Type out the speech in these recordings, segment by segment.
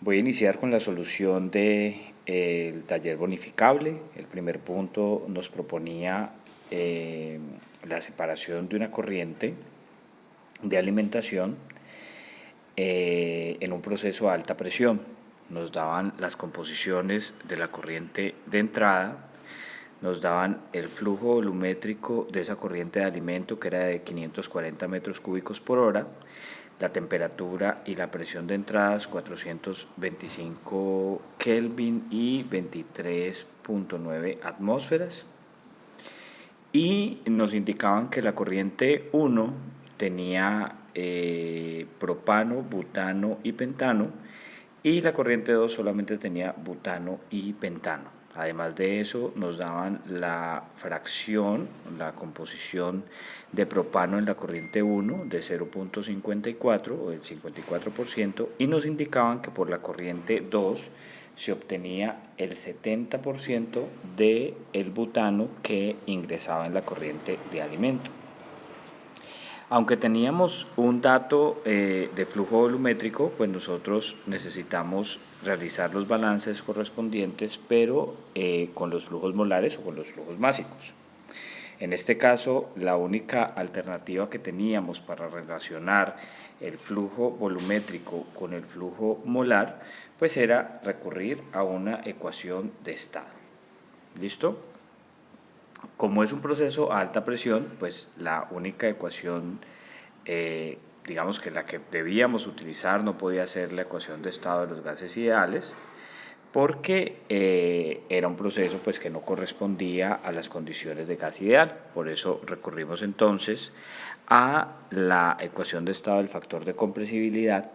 Voy a iniciar con la solución del taller bonificable. El primer punto nos proponía la separación de una corriente de alimentación en un proceso a alta presión. Nos daban las composiciones de la corriente de entrada, nos daban el flujo volumétrico de esa corriente de alimento, que era de 540 metros cúbicos por hora, la temperatura y la presión de entradas 425 Kelvin y 23.9 atmósferas, y nos indicaban que la corriente 1 tenía propano, butano y pentano, y la corriente 2 solamente tenía butano y pentano. Además de eso, nos daban la fracción, la composición de propano en la corriente 1 de 0.54 o el 54%, y nos indicaban que por la corriente 2 se obtenía el 70% del butano que ingresaba en la corriente de alimento. Aunque teníamos un dato de flujo volumétrico, pues nosotros necesitamos realizar los balances correspondientes, pero con los flujos molares o con los flujos másicos. En este caso, la única alternativa que teníamos para relacionar el flujo volumétrico con el flujo molar, pues era recurrir a una ecuación de estado. ¿Listo? Como es un proceso a alta presión, pues la única ecuación, digamos que la que debíamos utilizar, no podía ser la ecuación de estado de los gases ideales, porque era un proceso pues que no correspondía a las condiciones de gas ideal. Por eso recurrimos entonces a la ecuación de estado del factor de compresibilidad,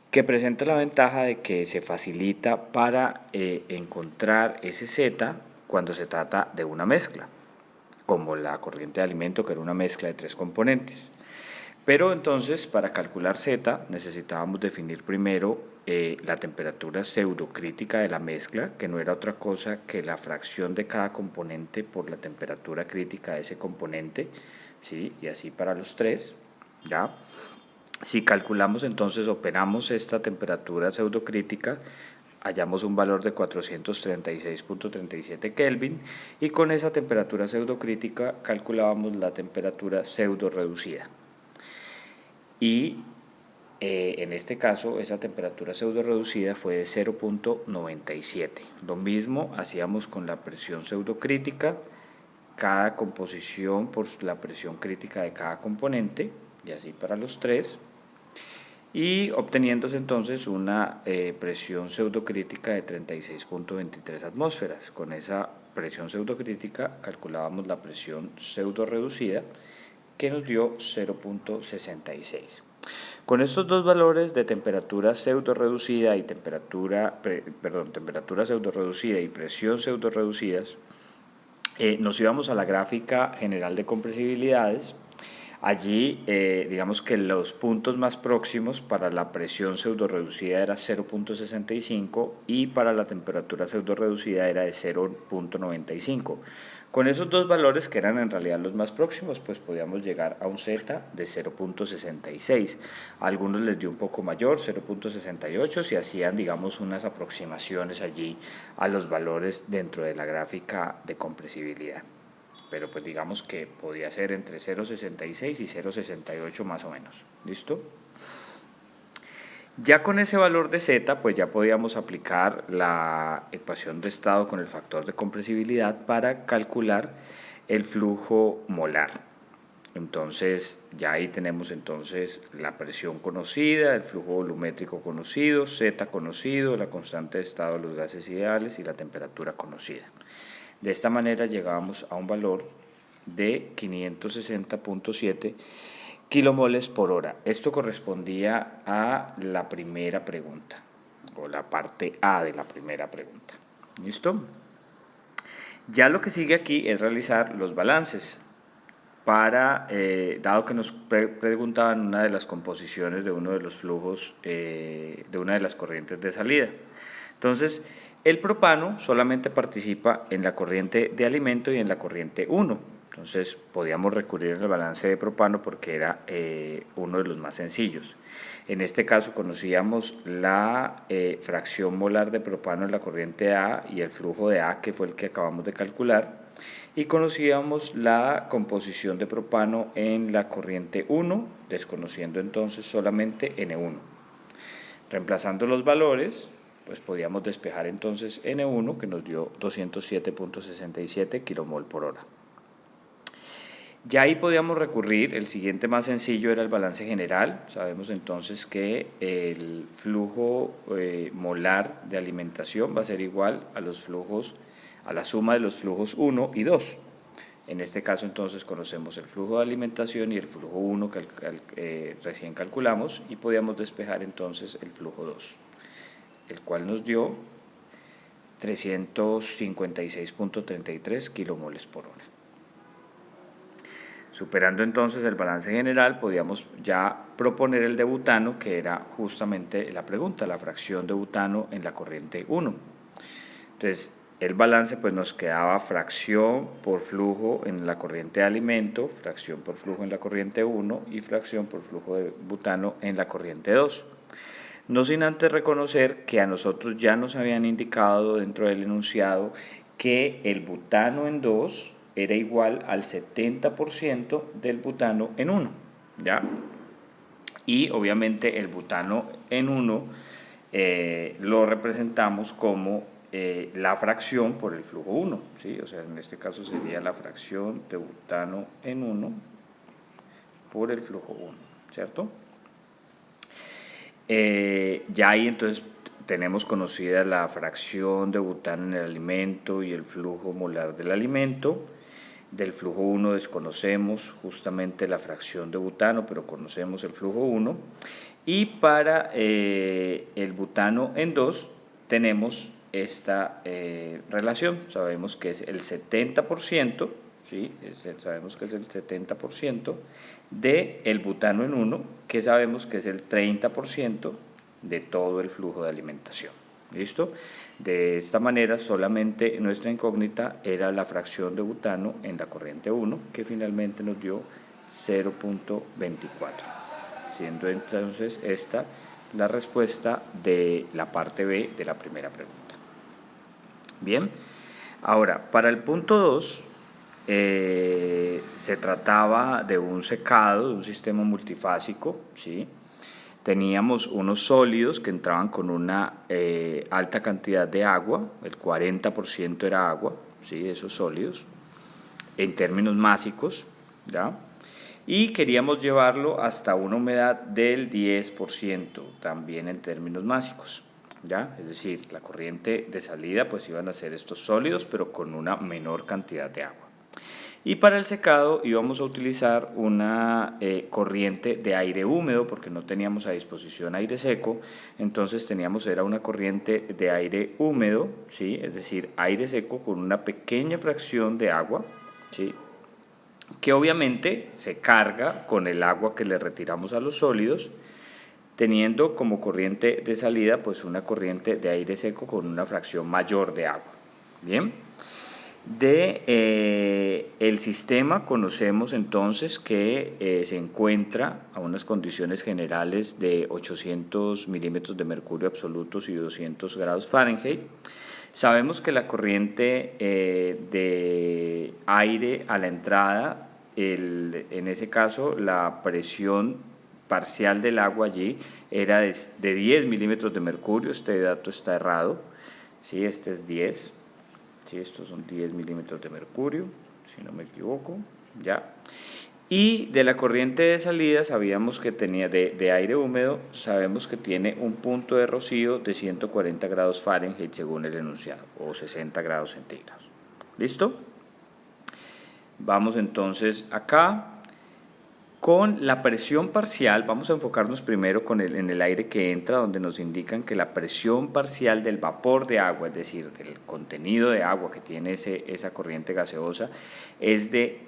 que presenta la ventaja de que se facilita para encontrar ese Z cuando se trata de una mezcla, como la corriente de alimento, que era una mezcla de 3 componentes. Pero entonces, para calcular Z, necesitábamos definir primero la temperatura pseudocrítica de la mezcla, que no era otra cosa que la fracción de cada componente por la temperatura crítica de ese componente, ¿sí? Y así para los tres, ¿ya? Si calculamos entonces, operamos esta temperatura pseudocrítica, hallamos un valor de 436.37 Kelvin, y con esa temperatura pseudocrítica calculábamos la temperatura pseudo reducida. Y en este caso esa temperatura pseudo reducida fue de 0.97. Lo mismo hacíamos con la presión pseudocrítica, cada composición por la presión crítica de cada componente, y así para los tres, y obteniéndose entonces una presión pseudocrítica de 36.23 atmósferas. Con esa presión pseudocrítica calculábamos la presión pseudo reducida, que nos dio 0.66. Con estos dos valores de temperatura pseudo reducida y temperatura pseudo reducida y presión pseudo reducidas, nos íbamos a la gráfica general de compresibilidades. Allí, digamos que los puntos más próximos para la presión pseudo reducida era 0.65 y para la temperatura pseudo reducida era de 0.95. Con esos dos valores, que eran en realidad los más próximos, pues podíamos llegar a un Z de 0.66. A algunos les dio un poco mayor, 0.68, si hacían, digamos, unas aproximaciones allí a los valores dentro de la gráfica de compresibilidad. Pero pues digamos que podía ser entre 0.66 y 0.68 más o menos. ¿Listo? Ya con ese valor de Z, pues ya podíamos aplicar la ecuación de estado con el factor de compresibilidad para calcular el flujo molar. Entonces, ya ahí tenemos entonces la presión conocida, el flujo volumétrico conocido, Z conocido, la constante de estado de los gases ideales y la temperatura conocida. De esta manera llegábamos a un valor de 560.7 kilomoles por hora. Esto correspondía a la primera pregunta, o la parte A de la primera pregunta. ¿Listo? Ya lo que sigue aquí es realizar los balances para, dado que nos preguntaban una de las composiciones de uno de los flujos de una de las corrientes de salida. Entonces, el propano solamente participa en la corriente de alimento y en la corriente 1. Entonces podíamos recurrir al balance de propano porque era uno de los más sencillos. En este caso conocíamos la fracción molar de propano en la corriente A y el flujo de A, que fue el que acabamos de calcular, y conocíamos la composición de propano en la corriente 1, desconociendo entonces solamente N1. Reemplazando los valores, pues podíamos despejar entonces N1, que nos dio 207.67 kmol por hora. Ya ahí podíamos recurrir, el siguiente más sencillo era el balance general. Sabemos entonces que el flujo molar de alimentación va a ser igual a la suma de los flujos 1 y 2. En este caso entonces conocemos el flujo de alimentación y el flujo 1 que recién calculamos, y podíamos despejar entonces el flujo 2, el cual nos dio 356.33 kmol por hora. Superando entonces el balance general, podíamos ya proponer el de butano, que era justamente la pregunta, la fracción de butano en la corriente 1. Entonces, el balance pues nos quedaba fracción por flujo en la corriente de alimento, fracción por flujo en la corriente 1 y fracción por flujo de butano en la corriente 2. No sin antes reconocer que a nosotros ya nos habían indicado dentro del enunciado que el butano en 2 era igual al 70% del butano en 1, ¿ya? Y obviamente el butano en 1 lo representamos como la fracción por el flujo 1, ¿sí? O sea, en este caso sería la fracción de butano en 1 por el flujo 1, ¿cierto? Ya ahí entonces tenemos conocida la fracción de butano en el alimento y el flujo molar del alimento. Del flujo 1 desconocemos justamente la fracción de butano, pero conocemos el flujo 1. Y para el butano en 2 tenemos esta relación. Sabemos que es el 70%, ¿sí? Sabemos que es el 70% del butano en 1, que sabemos que es el 30% de todo el flujo de alimentación. ¿Listo? De esta manera solamente nuestra incógnita era la fracción de butano en la corriente 1, que finalmente nos dio 0.24, siendo entonces esta la respuesta de la parte B de la primera pregunta. Bien, ahora para el punto 2 se trataba de un secado, de un sistema multifásico, ¿sí? Teníamos unos sólidos que entraban con una alta cantidad de agua, el 40% era agua, ¿sí? Esos sólidos, en términos másicos, ¿ya? Y queríamos llevarlo hasta una humedad del 10%, también en términos másicos, ¿ya? Es decir, la corriente de salida pues iban a ser estos sólidos, pero con una menor cantidad de agua. Y para el secado íbamos a utilizar una corriente de aire húmedo, porque no teníamos a disposición aire seco. Entonces era una corriente de aire húmedo, ¿sí? Es decir, aire seco con una pequeña fracción de agua, ¿sí? Que obviamente se carga con el agua que le retiramos a los sólidos, teniendo como corriente de salida pues una corriente de aire seco con una fracción mayor de agua. Bien. El sistema conocemos entonces que se encuentra a unas condiciones generales de 800 milímetros de mercurio absolutos y 200 grados Fahrenheit. Sabemos que la corriente de aire a la entrada, en ese caso la presión parcial del agua allí era de 10 milímetros de mercurio. Este dato está errado, ¿sí? Este es 10. Sí, estos son 10 milímetros de mercurio, si no me equivoco, ya. Y de la corriente de salida sabíamos que tenía, de aire húmedo, sabemos que tiene un punto de rocío de 140 grados Fahrenheit según el enunciado, o 60 grados centígrados. ¿Listo? Vamos entonces acá. Con la presión parcial, vamos a enfocarnos primero en el aire que entra, donde nos indican que la presión parcial del vapor de agua, es decir, del contenido de agua que tiene esa corriente gaseosa, es de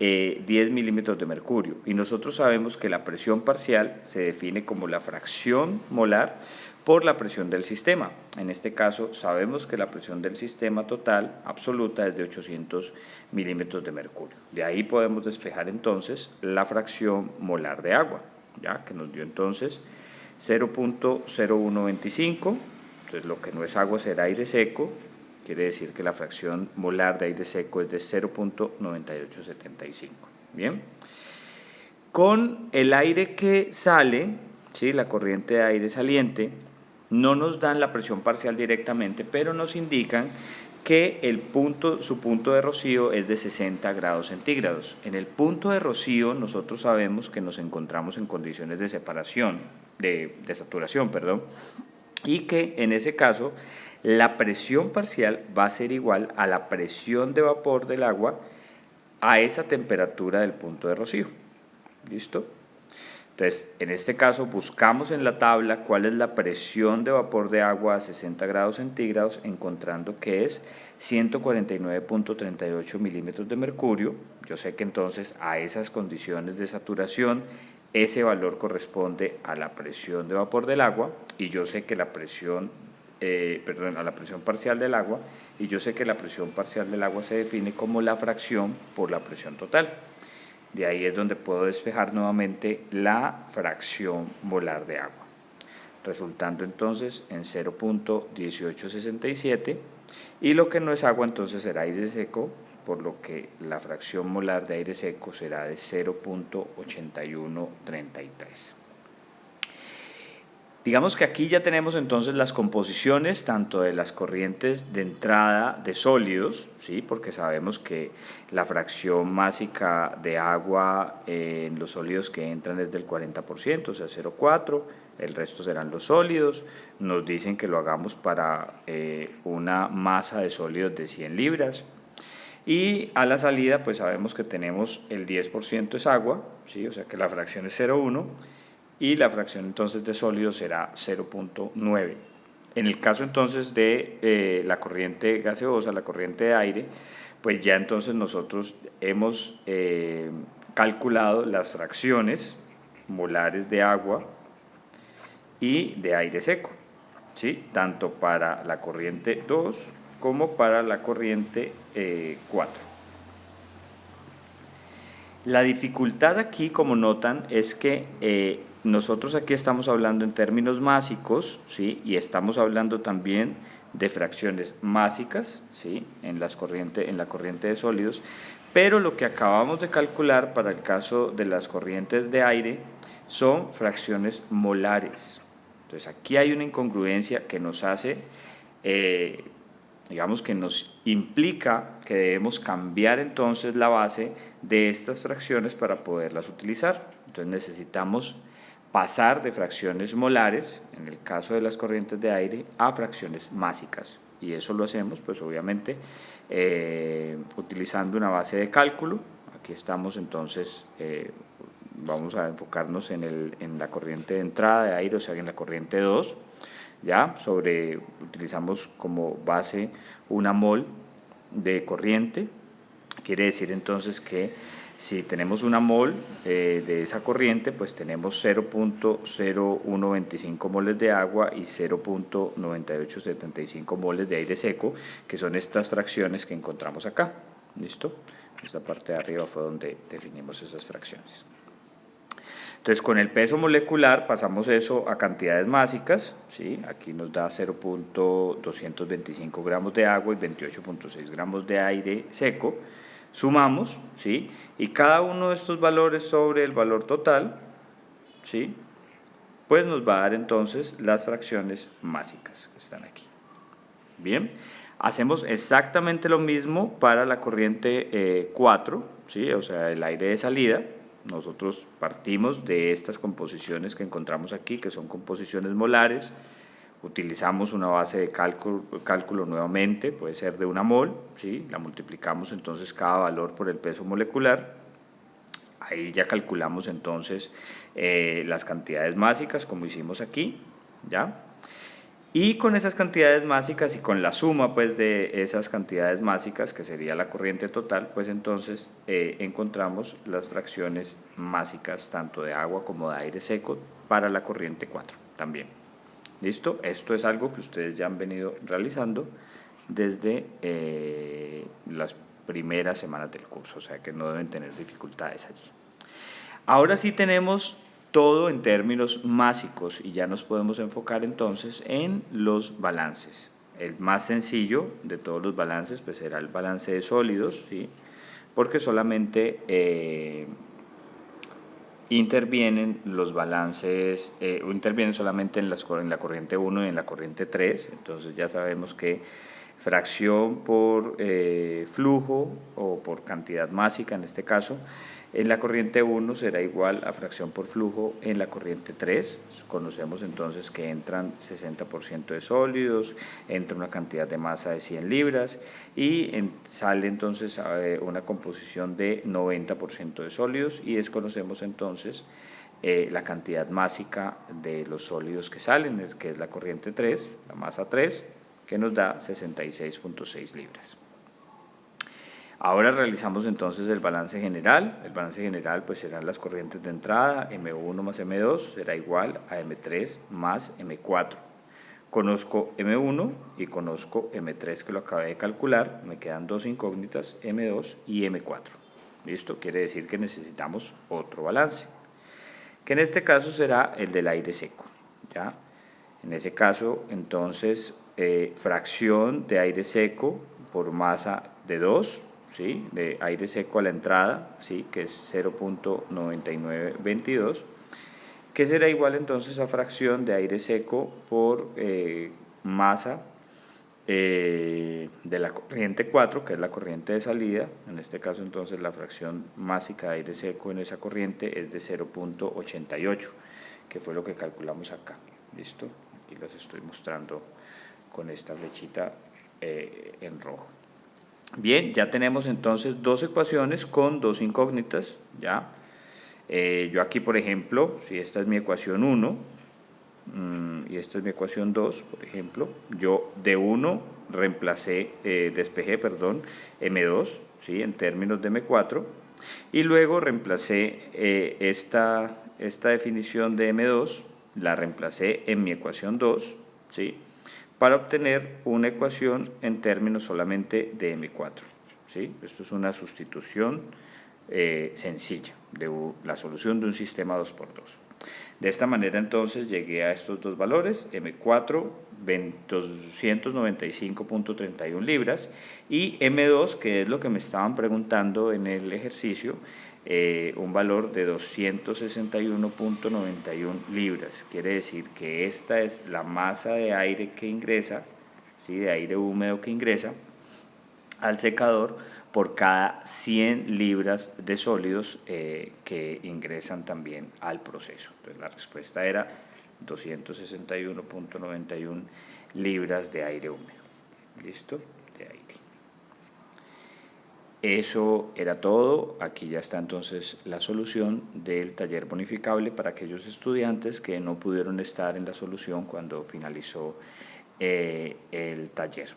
10 milímetros de mercurio. Y nosotros sabemos que la presión parcial se define como la fracción molar por la presión del sistema. En este caso sabemos que la presión del sistema total absoluta es de 800 milímetros de mercurio. De ahí podemos despejar entonces la fracción molar de agua, ya que nos dio entonces 0.0125. Entonces lo que no es agua será aire seco. Quiere decir que la fracción molar de aire seco es de 0.9875. Bien. Con el aire que sale, ¿sí?, la corriente de aire saliente, no nos dan la presión parcial directamente, pero nos indican que su punto de rocío es de 60 grados centígrados. En el punto de rocío nosotros sabemos que nos encontramos en condiciones de saturación, y que en ese caso la presión parcial va a ser igual a la presión de vapor del agua a esa temperatura del punto de rocío. ¿Listo? Entonces, en este caso buscamos en la tabla cuál es la presión de vapor de agua a 60 grados centígrados, encontrando que es 149.38 milímetros de mercurio. Yo sé que entonces a esas condiciones de saturación ese valor corresponde a la presión de vapor del agua, y yo sé que a la presión parcial del agua, y yo sé que la presión parcial del agua se define como la fracción por la presión total. De ahí es donde puedo despejar nuevamente la fracción molar de agua, resultando entonces en 0.1867, y lo que no es agua entonces será aire seco, por lo que la fracción molar de aire seco será de 0.8133. Digamos que aquí ya tenemos entonces las composiciones tanto de las corrientes de entrada de sólidos, ¿sí?, porque sabemos que la fracción másica de agua en los sólidos que entran es del 40%, o sea 0,4, el resto serán los sólidos. Nos dicen que lo hagamos para una masa de sólidos de 100 libras. Y a la salida pues sabemos que tenemos el 10% es agua, ¿sí?, o sea que la fracción es 0,1, y la fracción entonces de sólidos será 0.9. En el caso entonces de la corriente gaseosa, la corriente de aire, pues ya entonces nosotros hemos calculado las fracciones molares de agua y de aire seco, ¿sí?, tanto para la corriente 2 como para la corriente 4. La dificultad aquí, como notan, es que nosotros aquí estamos hablando en términos másicos, ¿sí?, y estamos hablando también de fracciones másicas, ¿sí?, en la corriente de sólidos, pero lo que acabamos de calcular para el caso de las corrientes de aire son fracciones molares. Entonces aquí hay una incongruencia que nos hace, digamos que nos implica que debemos cambiar entonces la base de estas fracciones para poderlas utilizar. Entonces necesitamos pasar de fracciones molares, en el caso de las corrientes de aire, a fracciones másicas. Y eso lo hacemos, pues obviamente, utilizando una base de cálculo. Aquí estamos entonces, vamos a enfocarnos en la corriente de entrada de aire, o sea, en la corriente 2, ¿ya? Utilizamos como base una mol de corriente. Quiere decir entonces que si tenemos una mol de esa corriente, pues tenemos 0.0125 moles de agua y 0.9875 moles de aire seco, que son estas fracciones que encontramos acá. ¿Listo? Esta parte de arriba fue donde definimos esas fracciones. Entonces, con el peso molecular pasamos eso a cantidades másicas, ¿sí? Aquí nos da 0.225 gramos de agua y 28.6 gramos de aire seco. Sumamos, ¿sí?, y cada uno de estos valores sobre el valor total, ¿sí?, pues nos va a dar entonces las fracciones másicas que están aquí. Bien, hacemos exactamente lo mismo para la corriente 4, ¿sí?, o sea, el aire de salida. Nosotros partimos de estas composiciones que encontramos aquí, que son composiciones molares. Utilizamos una base de cálculo nuevamente, puede ser de una mol, ¿sí?, la multiplicamos entonces cada valor por el peso molecular. Ahí ya calculamos entonces las cantidades másicas, como hicimos aquí, ¿ya? Y con esas cantidades máxicas y con la suma pues de esas cantidades máxicas, que sería la corriente total, pues entonces encontramos las fracciones máxicas tanto de agua como de aire seco para la corriente 4 también. ¿Listo? Esto es algo que ustedes ya han venido realizando desde las primeras semanas del curso, o sea que no deben tener dificultades allí. Ahora sí tenemos todo en términos máxicos y ya nos podemos enfocar entonces en los balances. El más sencillo de todos los balances pues será el balance de sólidos, ¿sí? Porque solamente intervienen los balances, intervienen solamente en la corriente 1 y en la corriente 3, entonces ya sabemos que fracción por flujo o por cantidad másica en este caso, en la corriente 1 será igual a fracción por flujo en la corriente 3. Conocemos entonces que entran 60% de sólidos, entra una cantidad de masa de 100 libras y sale entonces una composición de 90% de sólidos y desconocemos entonces la cantidad másica de los sólidos que salen, que es la corriente 3, la masa 3, que nos da 66.6 libras. Ahora realizamos entonces el balance general. El balance general pues serán las corrientes de entrada, M1 más M2 será igual a M3 más M4. Conozco M1 y conozco M3 que lo acabé de calcular, me quedan dos incógnitas, M2 y M4. ¿Listo? Quiere decir que necesitamos otro balance, que en este caso será el del aire seco. ¿Ya? En ese caso entonces fracción de aire seco por masa de 2, ¿sí? De aire seco a la entrada, ¿sí? Que es 0.9922, que será igual entonces a fracción de aire seco por masa de la corriente 4, que es la corriente de salida. En este caso entonces la fracción másica de aire seco en esa corriente es de 0.88, que fue lo que calculamos acá. ¿Listo? Aquí las estoy mostrando con esta flechita en rojo. Bien, ya tenemos entonces dos ecuaciones con dos incógnitas, ¿ya? Yo aquí, por ejemplo, si esta es mi ecuación 1 y esta es mi ecuación 2, por ejemplo, yo de 1 despejé M2, ¿sí? En términos de M4, y luego reemplacé esta definición de M2, la reemplacé en mi ecuación 2, ¿sí? Para obtener una ecuación en términos solamente de M4. ¿Sí? Esto es una sustitución sencilla de la solución de un sistema 2×2. De esta manera entonces llegué a estos dos valores, M4 295.31 libras y M2, que es lo que me estaban preguntando en el ejercicio, un valor de 261.91 libras. Quiere decir que esta es la masa de aire que ingresa, ¿sí? De aire húmedo que ingresa al secador por cada 100 libras de sólidos que ingresan también al proceso. Entonces la respuesta era 261.91 libras de aire húmedo. ¿Listo? De aire. Eso era todo. Aquí ya está entonces la solución del taller bonificable para aquellos estudiantes que no pudieron estar en la solución cuando finalizó el taller.